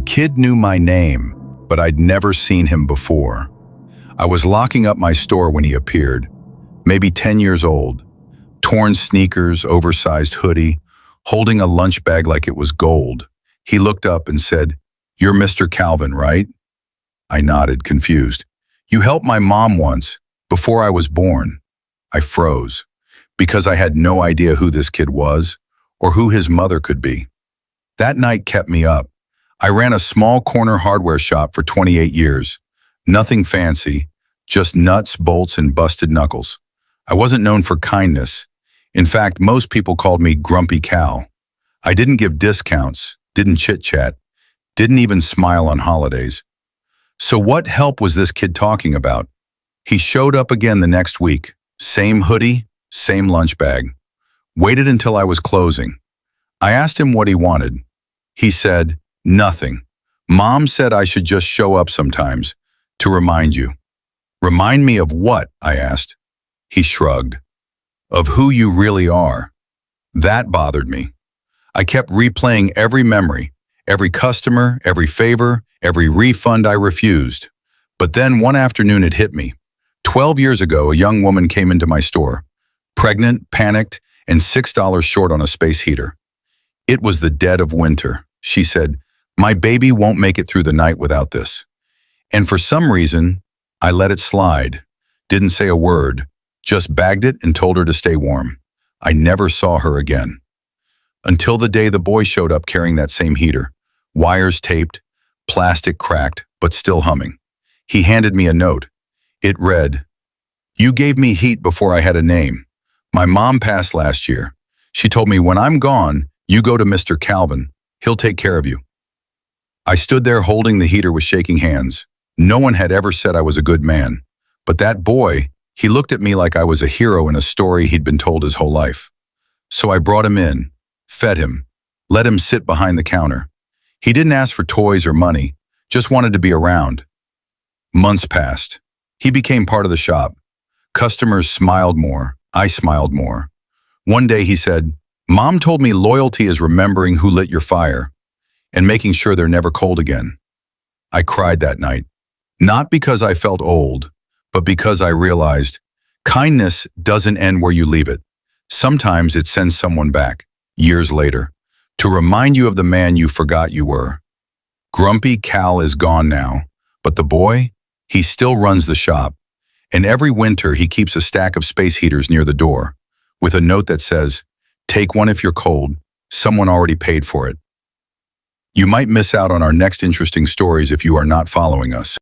kid knew my name, but I'd never seen him before. I was locking up my store when he appeared, maybe 10 years old, torn sneakers, oversized hoodie, holding a lunch bag like it was gold. He looked up and said, "You're Mr. Calvin, right?" I nodded, confused. "You helped my mom once, before I was born." I froze, because I had no idea who this kid was or who his mother could be. That night kept me up. I ran a small corner hardware shop for 28 years. Nothing fancy, just nuts, bolts, and busted knuckles. I wasn't known for kindness. In fact, most people called me Grumpy Cal. I didn't give discounts, didn't chit-chat, didn't even smile on holidays. So what help was this kid talking about? He showed up again the next week. Same hoodie, same lunch bag. Waited until I was closing. I asked him what he wanted. He said, "Nothing. Mom said I should just show up sometimes, to remind you." "Remind me of what?" I asked. He shrugged. "Of who you really are." That bothered me. I kept replaying every memory, every customer, every favor, every refund I refused. But then one afternoon it hit me. 12 years ago, a young woman came into my store, pregnant, panicked, and $6 short on a space heater. It was the dead of winter. She said, "My baby won't make it through the night without this." And for some reason, I let it slide, didn't say a word, just bagged it and told her to stay warm. I never saw her again. Until the day the boy showed up carrying that same heater, wires taped, plastic cracked, but still humming. He handed me a note. It read, "You gave me heat before I had a name. My mom passed last year. She told me when I'm gone, you go to Mr. Calvin. He'll take care of you." I stood there holding the heater with shaking hands. No one had ever said I was a good man. But that boy, he looked at me like I was a hero in a story he'd been told his whole life. So I brought him in, fed him, let him sit behind the counter. He didn't ask for toys or money, just wanted to be around. Months passed. He became part of the shop. Customers smiled more. I smiled more. One day he said, "Mom told me loyalty is remembering who lit your fire and making sure they're never cold again." I cried that night, not because I felt old, but because I realized kindness doesn't end where you leave it. Sometimes it sends someone back, years later, to remind you of the man you forgot you were. Grumpy Cal is gone now, but the boy, he still runs the shop. And every winter he keeps a stack of space heaters near the door, with a note that says, "Take one if you're cold, someone already paid for it." You might miss out on our next interesting stories if you are not following us.